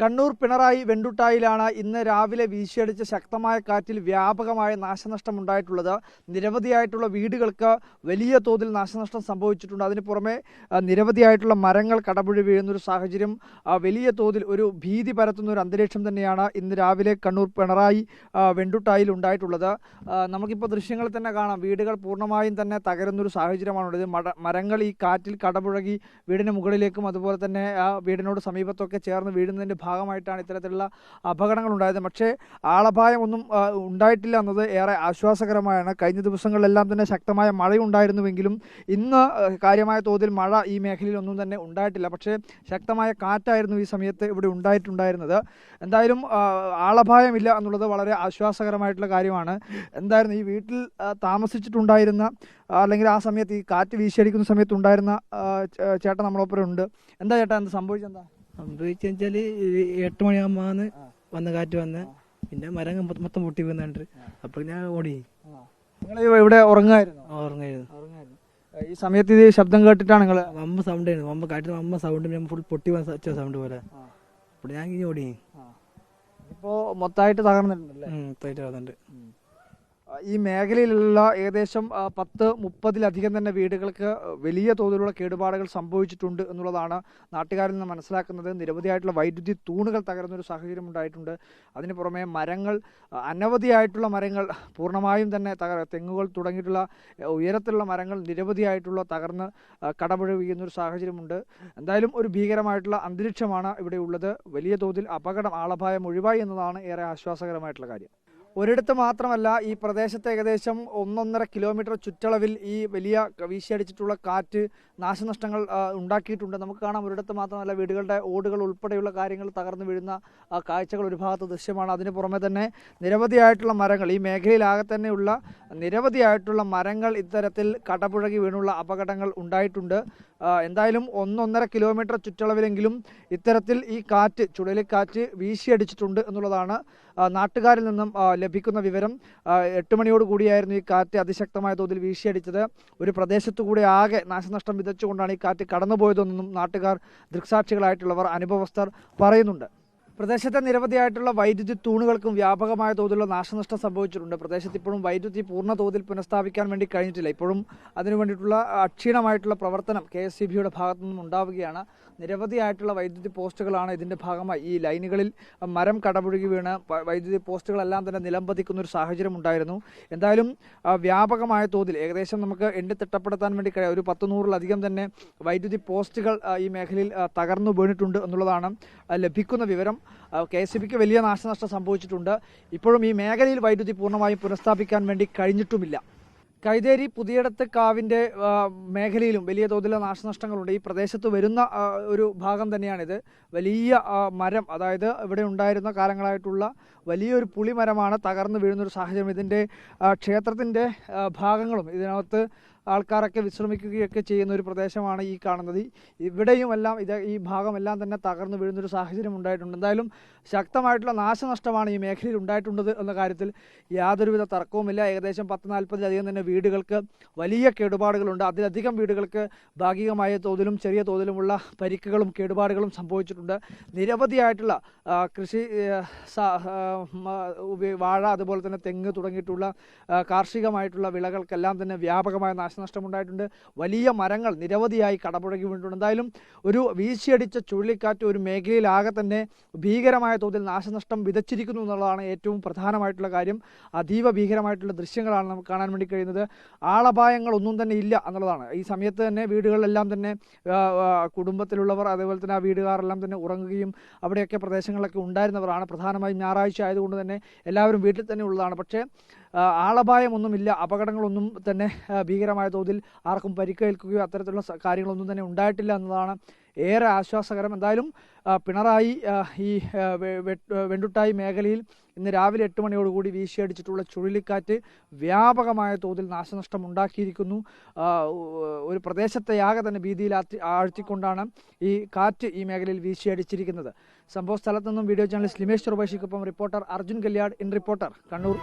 കണ്ണൂർ പിണറായി വെണ്ടുട്ടായിലാണ് ഇന്ന് രാവിലെ വീശിയടിച്ച ശക്തമായ കാറ്റിൽ വ്യാപകമായ നാശനഷ്ടം ഉണ്ടായിട്ടുള്ളത്. നിരവധിയായിട്ടുള്ള വീടുകൾക്ക് വലിയ തോതിൽ നാശനഷ്ടം സംഭവിച്ചിട്ടുണ്ട്. അതിന് പുറമെ നിരവധിയായിട്ടുള്ള മരങ്ങൾ കടപുഴി വീഴുന്നൊരു സാഹചര്യം, വലിയ തോതിൽ ഒരു ഭീതി പരത്തുന്ന ഒരു അന്തരീക്ഷം തന്നെയാണ് ഇന്ന് രാവിലെ കണ്ണൂർ പിണറായി വെണ്ടുട്ടായിൽ ഉണ്ടായിട്ടുള്ളത്. നമുക്കിപ്പോൾ ദൃശ്യങ്ങളിൽ തന്നെ കാണാം, വീടുകൾ പൂർണ്ണമായും തന്നെ തകരുന്നൊരു സാഹചര്യമാണുള്ളത്. മരങ്ങൾ ഈ കാറ്റിൽ കടപുഴകി വീടിന് മുകളിലേക്കും അതുപോലെ തന്നെ വീടിനോട് സമീപത്തൊക്കെ ചേർന്ന് വീഴുന്നതിൻ്റെ ഭാഗമായിട്ടാണ് ഇത്തരത്തിലുള്ള അപകടങ്ങൾ ഉണ്ടായത്. പക്ഷേ ആളപായമൊന്നും ഉണ്ടായിട്ടില്ല എന്നത് ഏറെ ആശ്വാസകരമായാണ്. കഴിഞ്ഞ ദിവസങ്ങളിലെല്ലാം തന്നെ ശക്തമായ മഴയുണ്ടായിരുന്നുവെങ്കിലും ഇന്ന് കാര്യമായ തോതിൽ മഴ ഈ മേഖലയിലൊന്നും തന്നെ ഉണ്ടായിട്ടില്ല. പക്ഷേ ശക്തമായ കാറ്റായിരുന്നു ഈ സമയത്ത് ഇവിടെ ഉണ്ടായിട്ടുണ്ടായിരുന്നത്. എന്തായാലും ആളപായമില്ല എന്നുള്ളത് വളരെ ആശ്വാസകരമായിട്ടുള്ള കാര്യമാണ്. എന്തായിരുന്നു ഈ വീട്ടിൽ താമസിച്ചിട്ടുണ്ടായിരുന്ന അല്ലെങ്കിൽ ആ സമയത്ത് ഈ കാറ്റ് വീശിയടിക്കുന്ന സമയത്ത് ഉണ്ടായിരുന്ന ചേട്ടൻ നമ്മളൊപ്പം ഉണ്ട്. എന്താ ചേട്ടാ, എന്ത് സംഭവിച്ചെന്താ? സംഭവിച്ചാൽ 8 മണിയാകുമ്പോന്ന് വന്ന കാറ്റ് വന്ന് പിന്നെ മരം മൊത്തം പൊട്ടി വീഴുന്നുണ്ട്. അപ്പോൾ ഞാൻ ഓടി. നിങ്ങൾ ഇവിടെ ഉറങ്ങായിരുന്നു? ഈ സമയത്ത് ഇത് ശബ്ദം കേട്ടിട്ടാണ് നിങ്ങൾ? അമ്മ സൗണ്ട് ആയിരുന്നു, അമ്മ കാറ്റ് അമ്മ സൗണ്ട് ഫുൾ പൊട്ടി വന്ന സൗണ്ട് പോലെ. അപ്പോൾ ഞാൻ ഇങ്ങനെ ഓടി. ഇപ്പോൾ മൊത്തമായിട്ട് തകർന്നിട്ടുണ്ടല്ലേ? മൊത്തമായിട്ട് തകർന്നിട്ടുണ്ട്. ഈ മേഖലയിലുള്ള ഏകദേശം 10-30-ലധികം തന്നെ വീടുകൾക്ക് വലിയ തോതിലുള്ള കേടുപാടുകൾ സംഭവിച്ചിട്ടുണ്ട് എന്നുള്ളതാണ് നാട്ടുകാരിൽ നിന്ന് മനസ്സിലാക്കുന്നത്. നിരവധിയായിട്ടുള്ള വൈദ്യുതി തൂണുകൾ തകർന്നൊരു സാഹചര്യം ഉണ്ടായിട്ടുണ്ട്. അതിന് പുറമെ മരങ്ങൾ, അനവധിയായിട്ടുള്ള മരങ്ങൾ പൂർണ്ണമായും തന്നെ തെങ്ങുകൾ തുടങ്ങിയിട്ടുള്ള ഉയരത്തിലുള്ള മരങ്ങൾ നിരവധിയായിട്ടുള്ള തകർന്ന് കടപുഴ വീഴുന്നൊരു സാഹചര്യമുണ്ട്. എന്തായാലും ഒരു ഭീകരമായിട്ടുള്ള അന്തരീക്ഷമാണ് ഇവിടെ ഉള്ളത്. വലിയ തോതിൽ അപകടം, ആളപായം ഒഴിവായി എന്നതാണ് ഏറെ ആശ്വാസകരമായിട്ടുള്ള കാര്യം. ഒരിടത്ത് മാത്രമല്ല, ഈ പ്രദേശത്ത് ഏകദേശം 1-1.5 കിലോമീറ്റർ ചുറ്റളവിൽ ഈ വലിയ വീശിയടിച്ചിട്ടുള്ള കാറ്റ് നാശനഷ്ടങ്ങൾ ഉണ്ടാക്കിയിട്ടുണ്ട്. നമുക്ക് കാണാം, ഒരിടത്ത് മാത്രമല്ല, വീടുകളുടെ ഓടുകൾ ഉൾപ്പെടെയുള്ള കാര്യങ്ങൾ തകർന്നു വീഴുന്ന കാഴ്ചകൾ ഒരു ഭാഗത്ത് ദൃശ്യമാണ്. അതിന് പുറമെ തന്നെ നിരവധിയായിട്ടുള്ള മരങ്ങൾ, ഈ മേഖലയിലാകെ തന്നെയുള്ള നിരവധിയായിട്ടുള്ള മരങ്ങൾ ഇത്തരത്തിൽ കടപുഴകി വീണുള്ള അപകടങ്ങൾ ഉണ്ടായിട്ടുണ്ട്. എന്തായാലും 1-1.5 കിലോമീറ്റർ ചുറ്റളവിലെങ്കിലും ഇത്തരത്തിൽ ഈ കാറ്റ്, ചുഴലിക്കാറ്റ് വീശിയടിച്ചിട്ടുണ്ട് എന്നുള്ളതാണ് നാട്ടുകാരിൽ നിന്നും ലഭിക്കുന്ന വിവരം. 8 മണിയോട് കൂടിയായിരുന്നു ഈ കാറ്റ് അതിശക്തമായ തോതിൽ വീശിയടിച്ചത്. ഒരു പ്രദേശത്തു കൂടെ ആകെ നാശനഷ്ടം വിതച്ചുകൊണ്ടാണ് ഈ കാറ്റ് കടന്നുപോയതെന്നും നാട്ടുകാർ, ദൃക്സാക്ഷികളായിട്ടുള്ളവർ, അനുഭവസ്ഥർ പറയുന്നുണ്ട്. പ്രദേശത്തെ നിരവധിയായിട്ടുള്ള വൈദ്യുതി തൂണുകൾക്കും വ്യാപകമായ തോതിലുള്ള നാശനഷ്ടം സംഭവിച്ചിട്ടുണ്ട്. പ്രദേശത്ത് ഇപ്പോഴും വൈദ്യുതി പൂർണ്ണ തോതിൽ പുനഃസ്ഥാപിക്കാൻ വേണ്ടി കഴിഞ്ഞിട്ടില്ല. ഇപ്പോഴും അതിനു വേണ്ടിയിട്ടുള്ള അക്ഷീണമായിട്ടുള്ള പ്രവർത്തനം KSEBയുടെ ഭാഗത്തു നിന്നും ഉണ്ടാവുകയാണ്. നിരവധിയായിട്ടുള്ള വൈദ്യുതി പോസ്റ്റുകളാണ് ഇതിൻ്റെ ഭാഗമായി, ഈ ലൈനുകളിൽ മരം കടപുഴകി വീണ് വൈദ്യുതി പോസ്റ്റുകളെല്ലാം തന്നെ നിലംപതിക്കുന്ന ഒരു സാഹചര്യം ഉണ്ടായിരുന്നു. എന്തായാലും വ്യാപകമായ തോതിൽ ഏകദേശം നമുക്ക് എണ്ണി തിട്ടപ്പെടുത്താൻ വേണ്ടി ഒരു 100-100-ലധികം തന്നെ വൈദ്യുതി പോസ്റ്റുകൾ ഈ മേഖലയിൽ തകർന്നു വീണിട്ടുണ്ട് എന്നുള്ളതാണ് ലഭിക്കുന്ന വിവരം. KSEBക്ക് വലിയ നാശനഷ്ടം സംഭവിച്ചിട്ടുണ്ട്. ഇപ്പോഴും ഈ മേഖലയിൽ വൈദ്യുതി പൂർണ്ണമായും പുനഃസ്ഥാപിക്കാൻ വേണ്ടി കഴിഞ്ഞിട്ടുമില്ല. കൈതേരി പുതിയടത്ത് കാവിൻ്റെ മേഖലയിലും വലിയ തോതിലുള്ള നാശനഷ്ടങ്ങളുണ്ട്. ഈ പ്രദേശത്ത് വരുന്ന ഒരു ഭാഗം തന്നെയാണിത്. വലിയ മരം, അതായത് ഇവിടെ ഉണ്ടായിരുന്ന കാലങ്ങളായിട്ടുള്ള വലിയൊരു പുളിമരമാണ് തകർന്നു വീഴുന്നൊരു സാഹചര്യം. ഇതിൻ്റെ ക്ഷേത്രത്തിൻ്റെ ഭാഗങ്ങളും ഇതിനകത്ത് ആൾക്കാരൊക്കെ വിശ്രമിക്കുകയൊക്കെ ചെയ്യുന്ന ഒരു പ്രദേശമാണ് ഈ കാണുന്നത്. ഇവിടെയും എല്ലാം ഈ ഭാഗമെല്ലാം തന്നെ തകർന്നു വീഴുന്നൊരു സാഹചര്യം ഉണ്ടായിട്ടുണ്ട്. എന്തായാലും ശക്തമായിട്ടുള്ള നാശനഷ്ടമാണ് ഈ മേഖലയിൽ ഉണ്ടായിട്ടുള്ളത് എന്ന കാര്യത്തിൽ യാതൊരുവിധ തർക്കവുമില്ല. ഏകദേശം 10-40-ലധികം തന്നെ വീടുകൾക്ക് വലിയ കേടുപാടുകളുണ്ട്. അതിലധികം വീടുകൾക്ക് ഭാഗികമായ തോതിലും ചെറിയ തോതിലുമുള്ള പരിക്കുകളും കേടുപാടുകളും സംഭവിച്ചിട്ടുണ്ട്. നിരവധിയായിട്ടുള്ള കൃഷി, വാഴ, അതുപോലെ തന്നെ തെങ്ങ് തുടങ്ങിയിട്ടുള്ള കാർഷികമായിട്ടുള്ള വിളകൾക്കെല്ലാം തന്നെ വ്യാപകമായ നാശനഷ്ടമുണ്ടായിട്ടുണ്ട്. വലിയ മരങ്ങൾ നിരവധിയായി കടപുഴകി വീണിട്ടുണ്ട്. എന്തായാലും ഒരു വീശിയടിച്ച ചുഴലിക്കാറ്റ് ഒരു മേഖലയിലാകെ തന്നെ ഭീകരമായ തോതിൽ നാശനഷ്ടം വിതച്ചിരിക്കുന്നു എന്നുള്ളതാണ് ഏറ്റവും പ്രധാനമായിട്ടുള്ള കാര്യം. അതീവ ഭീകരമായിട്ടുള്ള ദൃശ്യങ്ങളാണ് നമുക്ക് കാണാൻ വേണ്ടി കഴിയുന്നത്. ആളപായങ്ങളൊന്നും തന്നെ ഇല്ല എന്നുള്ളതാണ്. ഈ സമയത്ത് തന്നെ വീടുകളിലെല്ലാം തന്നെ കുടുംബത്തിലുള്ളവർ, അതേപോലെ തന്നെ ആ വീടുകാരെല്ലാം തന്നെ ഉറങ്ങുകയും അവിടെയൊക്കെ പ്രദേശങ്ങളിലൊക്കെ ഉണ്ടായിരുന്നവരാണ്. പ്രധാനമായും ഞായറാഴ്ച ആയതുകൊണ്ട് തന്നെ എല്ലാവരും വീട്ടിൽ തന്നെ ഉള്ളതാണ്. പക്ഷേ ആളപായമൊന്നുമില്ല, അപകടങ്ങളൊന്നും തന്നെ ഭീകരമായ തോതിൽ ആർക്കും പരിക്കേൽക്കുകയോ അത്തരത്തിലുള്ള കാര്യങ്ങളൊന്നും തന്നെ ഉണ്ടായിട്ടില്ല എന്നതാണ് ഏറെ ആശ്വാസകരം. എന്തായാലും പിണറായി ഈ വെണ്ടുട്ടായി മേഖലയിൽ ഇന്ന് രാവിലെ 8 മണിയോടുകൂടി വീശിയടിച്ചിട്ടുള്ള ചുഴലിക്കാറ്റ് വ്യാപകമായ തോതിൽ നാശനഷ്ടം ഉണ്ടാക്കിയിരിക്കുന്നു. ഒരു പ്രദേശത്തെയാകെ തന്നെ ഭീതിയിൽ ആഴ്ത്തിക്കൊണ്ടാണ് ഈ കാറ്റ് ഈ മേഖലയിൽ വീശിയടിച്ചിരിക്കുന്നത്. സംഭവ സ്ഥലത്ത് നിന്നും വീഡിയോ ജേർണലിസ്റ്റ് ലിമേഷ് ചെറുബാഷിക്കൊപ്പം reporter Arjun Kalyad, in reporter, Kannur.